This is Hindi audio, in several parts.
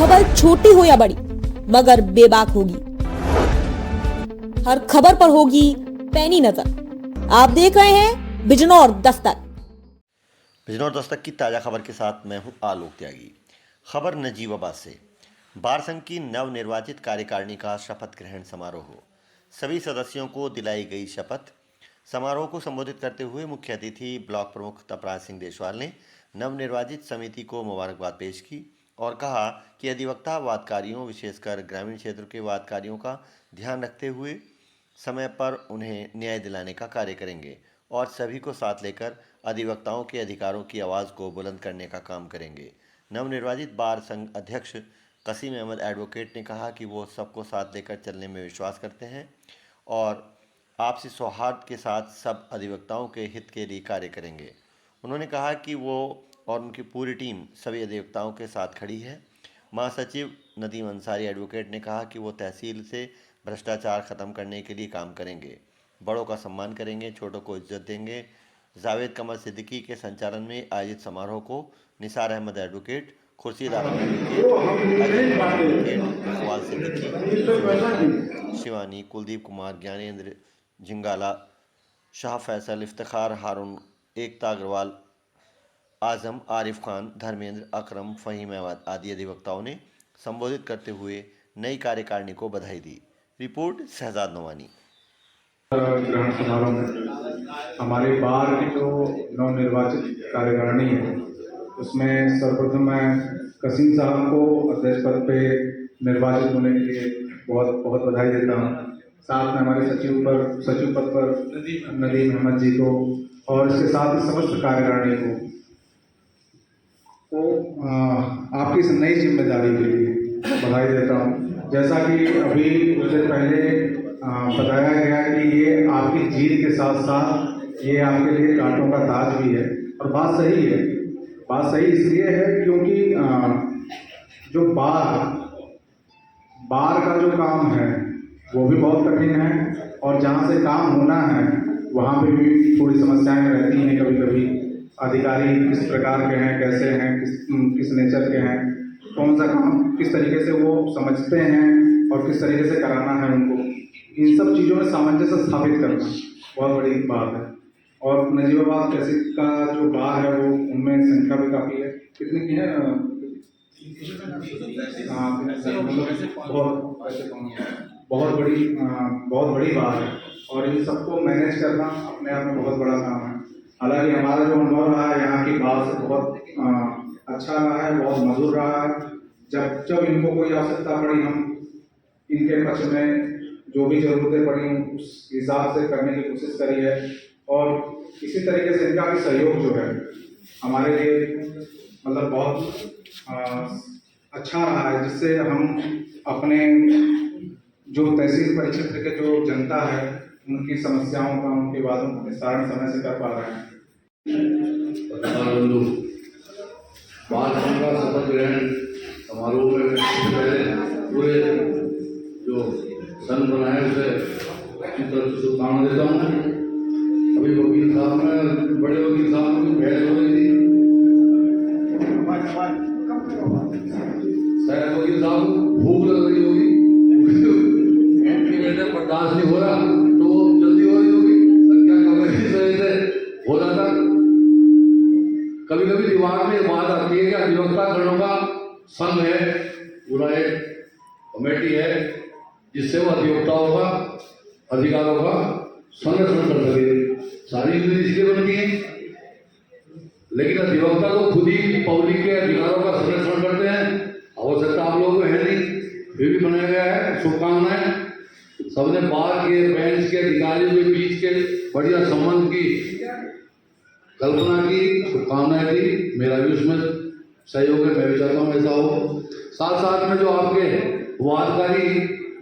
खबर छोटी हो या बड़ी मगर बेबाक होगी। हर खबर पर होगी पैनी नजर। आप देख रहे हैं बिजनौर दस्तक। बिजनौर दस्तक की ताज़ा खबर के साथ मैं हूं आलोक त्यागी। खबर नजीबाबाद से। बार संघ की नवनिर्वाचित कार्यकारिणी का शपथ ग्रहण समारोह। सभी सदस्यों को दिलाई गई शपथ। समारोह को संबोधित करते हुए मुख्य अतिथि ब्लॉक प्रमुख तपराज सिंह देशवाल ने नवनिर्वाचित समिति को मुबारकबाद पेश की और कहा कि अधिवक्ता वादकारियों, विशेषकर ग्रामीण क्षेत्र के वादकारियों का ध्यान रखते हुए समय पर उन्हें न्याय दिलाने का कार्य करेंगे और सभी को साथ लेकर अधिवक्ताओं के अधिकारों की आवाज़ को बुलंद करने का काम करेंगे। नवनिर्वाचित बार संघ अध्यक्ष कसीम अहमद एडवोकेट ने कहा कि वो सबको साथ लेकर चलने में विश्वास करते हैं और आपसी सौहार्द के साथ सब अधिवक्ताओं के हित के लिए कार्य करेंगे। उन्होंने कहा कि वो और उनकी पूरी टीम सभी अधिवक्ताओं के साथ खड़ी है। महासचिव नदीम अंसारी एडवोकेट ने कहा कि वो तहसील से भ्रष्टाचार खत्म करने के लिए काम करेंगे, बड़ों का सम्मान करेंगे, छोटों को इज्जत देंगे। जावेद कमर सिद्दीकी के संचालन में आयोजित समारोह को निसार अहमद एडवोकेट, खुर्शीद आलम एडवोकेट, इकबाल सिद्दीकी, शिवानी, कुलदीप कुमार, ज्ञानेंद्र झिंगाला, शाह फैसल, इफ्तिखार हारून, एकता अग्रवाल, आजम, आरिफ खान, धर्मेंद्र, अकरम, फहीम अहमद आदि अधिवक्ताओं ने संबोधित करते हुए नई कार्यकारिणी को बधाई दी। रिपोर्ट शहजाद नवानी। ग्रहण समारोह में हमारे बार की जो नवनिर्वाचित कार्यकारिणी है उसमें सर्वप्रथम मैं कसीम साहब को अध्यक्ष पद पे निर्वाचित होने के लिए बहुत बहुत बधाई देता हूँ। साथ में हमारे सचिव पद पर नदीम अहमद जी को और इसके साथ ही समस्त कार्यकारिणी को आपकी इस नई जिम्मेदारी के लिए बधाई देता हूँ। जैसा कि अभी कुछ देर पहले बताया गया कि ये आपकी जीत के साथ साथ ये आपके लिए कांटों का ताज भी है और बात सही है। बात सही इसलिए है क्योंकि जो बार का जो काम है वो भी बहुत कठिन है और जहाँ से काम होना है वहाँ पे भी थोड़ी समस्याएं रहती हैं। कभी कभी अधिकारी किस प्रकार के हैं, कैसे हैं, किस नेचर के हैं, कौन सा काम किस तरीके से वो समझते हैं और किस तरीके से कराना है उनको, इन सब चीज़ों में सामंजस्य स्थापित करना बहुत बड़ी बात है। और नजीबाबाद तहसील का जो बार है वो उनमें संख्या भी काफ़ी है। कितने की है? बहुत बड़ी बात है और इन सबको मैनेज करना अपने आप में बहुत बड़ा काम है। हालांकि हमारा जो अनुभव रहा है यहाँ की बात से बहुत अच्छा रहा है, बहुत मधुर रहा है। जब इनको कोई आवश्यकता पड़ी हम इनके पक्ष में जो भी जरूरतें पड़ी उस हिसाब से करने की कोशिश करी है और इसी तरीके से इनका भी सहयोग जो है हमारे लिए मतलब बहुत अच्छा रहा है, जिससे हम अपने जो तहसील परिक्षेत्र के जो जनता है उनकी समस्याओं का, उनके वादों का निस्तारण समय से कर पा रहे हैं। बार संघ का शपथ ग्रहण समारोह में पहले पूरे जो संघ बनाए उसे अच्छी तरह से शुभकामना देता हूँ। अभी वकील साहब में बड़े वकील साहब की पहल हो रही थी, शायद वकील साहब को भूख लग रही होगी, बर्दाश्त नहीं हो रहा तो जल्दी हो रही होगी, संख्या कम इस वजह से हो जाता। कभी कभी दिमाग में बात आती है कि अधिवक्ता गणों का संघ है, पूरा एक कमेटी है जिससे वो अधिवक्ताओं का अधिकारों का संरक्षण कर सके। सारी यूनिट इसलिए बनती है, लेकिन अधिवक्ता तो खुद ही पब्लिक के अधिकारों का संरक्षण करते हैं। आवश्यकता आप लोगों को है नहीं, फिर भी बनाया गया है। शुभकामनाएं। सबने बार के बेंच के अधिकारियों के बीच के बढ़िया संबंध की कल्पना की, शुभकामनाएं दी। मेरा भी उसमें सहयोग है, मैं भी चाहता हूँ ऐसा हो। साथ साथ में जो आपके वादकारी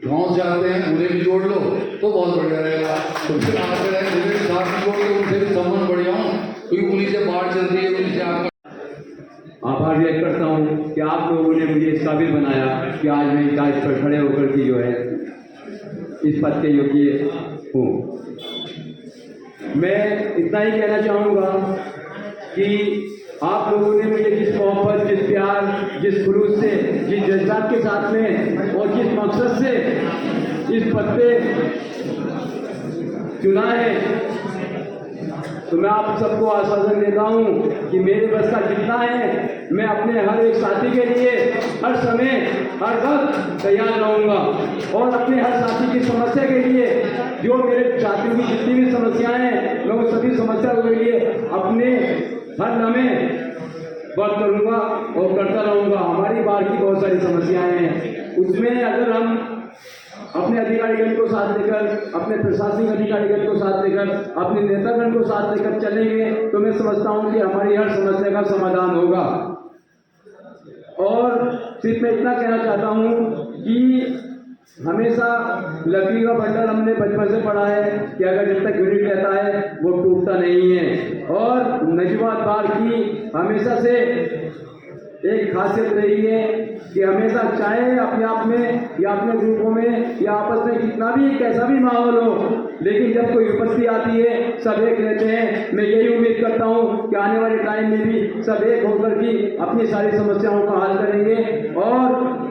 गाँव से आते हैं उन्हें भी जोड़ लो तो बहुत बढ़िया रहेगा। उनसे आते रहे, उन्हें भी साथ में जोड़ लो, उनसे भी संबंध बढ़िया हो, क्योंकि उन्हीं से बाढ़ चल रही है, उन्हीं से आपका आभार व्यक्त करता हूँ कि आप लोगों ने मुझे इस काबिल बनाया कि आज मैं इस पर खड़े होकर के जो है इस पद के योग्य हूँ। मैं इतना ही कहना चाहूँगा कि आप लोगों ने मुझे जिस मोहब्बत, जिस प्यार, जिस खुलूस से जिस जज्बात के साथ में और जिस मकसद से इस पद पे चुना है, तो मैं आप सबको आश्वासन देता हूँ कि मेरे बस का जितना है मैं अपने हर एक साथी के लिए हर समय हर वक्त तैयार रहूँगा और अपने हर साथी की समस्या के लिए जो मेरे साथियों की जितनी भी समस्याएं हैं मैं उन सभी समस्याओं के लिए अपने हर लम्हे वर्क करूँगा और करता रहूँगा। हमारी बार की बहुत सारी समस्याएं हैं, उसमें अगर हम अपने अधिकारीगण को साथ लेकर, अपने प्रशासनिक अधिकारीगण को साथ लेकर, अपने नेतागण को साथ लेकर चलेंगे तो मैं समझता हूं कि हमारी हर समस्या का समाधान होगा। और सिर्फ मैं इतना कहना चाहता हूं कि हमेशा लकड़ी का बंडल हमने बचपन से पढ़ा है कि अगर जब तक यूनिट रहता है वो टूटता नहीं है। और नजीबात बार की हमेशा से एक खासियत रही है कि हमेशा चाहे अपने आप में या अपने ग्रुपों में या आपस में कितना भी कैसा भी माहौल हो, लेकिन जब कोई विपत्ति आती है सब एक रहते हैं। मैं यही उम्मीद करता हूं कि आने वाले टाइम में भी सब एक होकर के अपनी सारी समस्याओं का हल करेंगे। और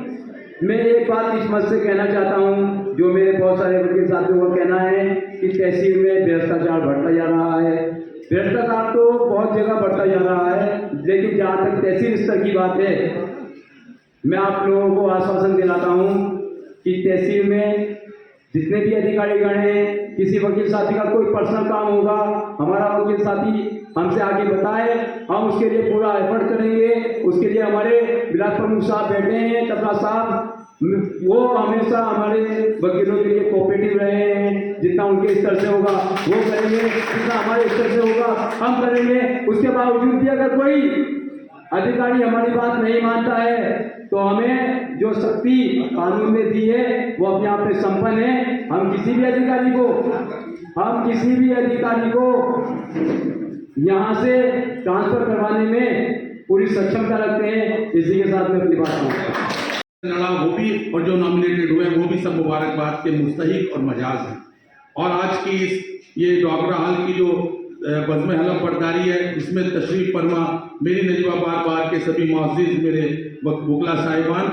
मैं एक बात इस मत से कहना चाहता हूं, जो मेरे बहुत सारे वकील साथियों का कहना है कि तहसील में भ्रष्टाचार बढ़ता जा रहा है। भ्रष्टाचार तो बहुत जगह बढ़ता जा रहा है, लेकिन जहाँ तक तहसील स्तर की बात है, मैं आप लोगों को आश्वासन दिलाता हूँ कि तहसील में जितने भी अधिकारीगण हैं, किसी वकील साथी का कोई पर्सनल काम होगा, हमारा वकील साथी हमसे आगे बताए, हम उसके लिए पूरा एफर्ट करेंगे। उसके लिए हमारे ब्लॉक प्रमुख साहब बैठे हैं, तबला साहब, वो हमेशा हमारे वकीलों के लिए कोऑपरेटिव रहे हैं। जितना उनके स्तर से होगा वो करेंगे, जितना हमारे स्तर से होगा हम करेंगे। उसके बावजूद भी अगर कोई अधिकारी हमारी बात नहीं मानता है तो हमें जो शक्ति कानून ने दी है वो अपने आप में संपन्न है। हम किसी भी अधिकारी को यहाँ से ट्रांसफर करवाने में पूरी सक्षमता रखते हैं। इसी के साथ में अपनी बात कहूँगा। लड़ा वो भी और जो नॉमिनेटेड हुए वो भी सब मुबारकबाद के मुस्तहिक और मजाज हैं। और आज की ये डॉगरा हाल की जो बज़्म हलफ बर्दारी है, इसमें तशरीफ फरमा मेरी नजीबाबाद बार के सभी मुअज़्ज़िज़ मेरे वकला साहिबान,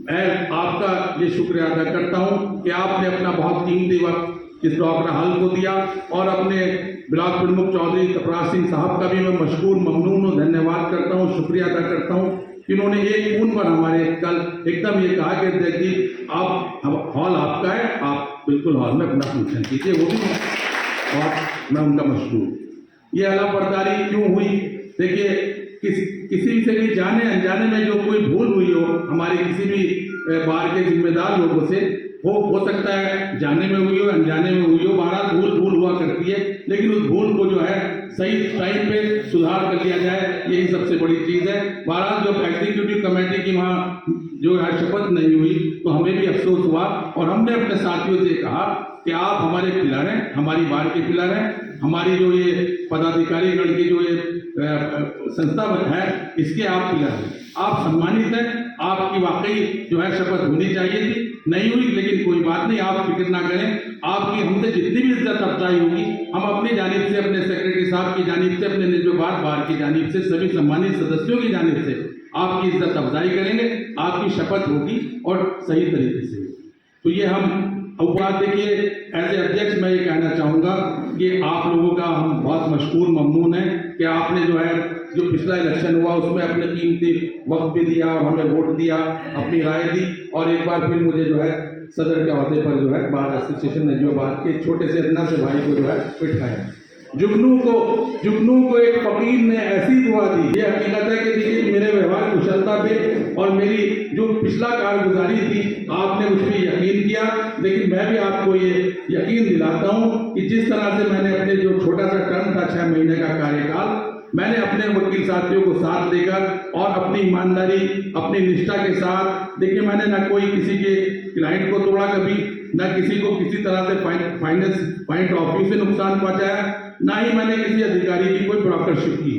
मैं आपका ये शुक्रिया अदा करता हूँ कि आपने अपना बहुत कीमती वक्त इस डॉगरा हाल को दिया। और अपने ब्लॉक प्रमुख चौधरी तपराज सिंह साहब का भी मैं मशकूर ममनून और धन्यवाद करता हूँ, शुक्रिया अदा करता हूँ कि उन्होंने एक फ़ोन पर हमारे कल एकदम ये कहा कि देखिए आप हॉल आपका है, आप बिल्कुल हॉल में अपना फंक्शन कीजिए, वो भी और मैं उनका मशकूर। ये हलफ बर्दारी क्यों हुई? देखिए किसी से भी जाने अनजाने में जो कोई भूल हुई हो हमारे किसी भी बार के जिम्मेदार लोगों से, हो सकता है जाने में हुई हो अनजाने में हुई हो, बहरहाल भूल हुआ करती है, लेकिन उस भूल को जो है सही टाइम पे सुधार कर लिया जाए, यही सबसे बड़ी चीज़ है। बहरहाल जब एग्जीक्यूटिव कमेटी की वहाँ जो है शपथ नहीं हुई तो हमें भी अफसोस हुआ और हमने अपने साथियों से कहा कि आप हमारे पिलर हैं, हमारी बार के पिलर हैं, हमारी जो ये पदाधिकारी गण की जो ये संस्था है इसके आप पिलर हैं, आप सम्मानित हैं। आपकी वाकई जो है शपथ होनी चाहिए थी, नहीं हुई, लेकिन कोई बात नहीं, आप फिक्र ना करें। आपकी हमसे जितनी भी इज्जत अफजाई होगी हम अपनी जानिब से, अपने सेक्रेटरी साहब की जानिब से, अपने नजीबाबाद बार की जानिब से, सभी सम्मानित सदस्यों की जानिब से आपकी इज्जत अफजाई करेंगे। आपकी शपथ होगी और सही तरीके से। तो ये हम उपवाद, देखिए एज ए अध्यक्ष मैं ये कहना चाहूँगा कि आप लोगों का हम बहुत मशकूर ममनून हैं कि आपने जो है जो पिछला इलेक्शन हुआ उसमें अपने कीमती वक्त भी दिया और हमें वोट दिया, अपनी राय दी और एक बार फिर मुझे जो है सदर के अहदे पर जो है बार एसोसिएशन नजीबाबाद के छोटे से अन्ना से भाई को जो है बिठाया। जुगनू को एक फकीर ने ऐसी दुआ दी। ये हकीकत है कि देखिए मेरे व्यवहार कुशलता पे और मेरी जो पिछला कारगुजारी थी आपने उस पर यकीन किया, लेकिन मैं भी आपको ये यकीन दिलाता हूँ कि जिस तरह से मैंने अपने जो छोटा सा टर्म था 6 महीने का कार्यकाल, मैंने अपने वकील साथियों को साथ लेकर और अपनी ईमानदारी, अपनी निष्ठा के साथ, देखिए मैंने ना कोई किसी के क्लाइंट को तोड़ा कभी, ना किसी को किसी तरह से फाइनेंस पॉइंट ऑफ व्यू से नुकसान पहुंचाया, ना ही मैंने किसी अधिकारी की कोई ब्रोकरशिप की।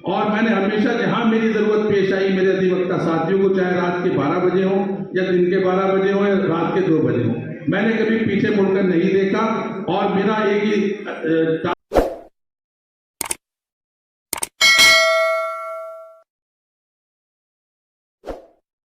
और मैंने हमेशा जहां मेरी जरूरत पेश आई मेरे अधिवक्ता साथियों को, चाहे रात के 12 बजे हो या दिन के 12 बजे हो या रात के 2 बजे हो, मैंने कभी पीछे मुड़कर नहीं देखा। और मेरा एक ही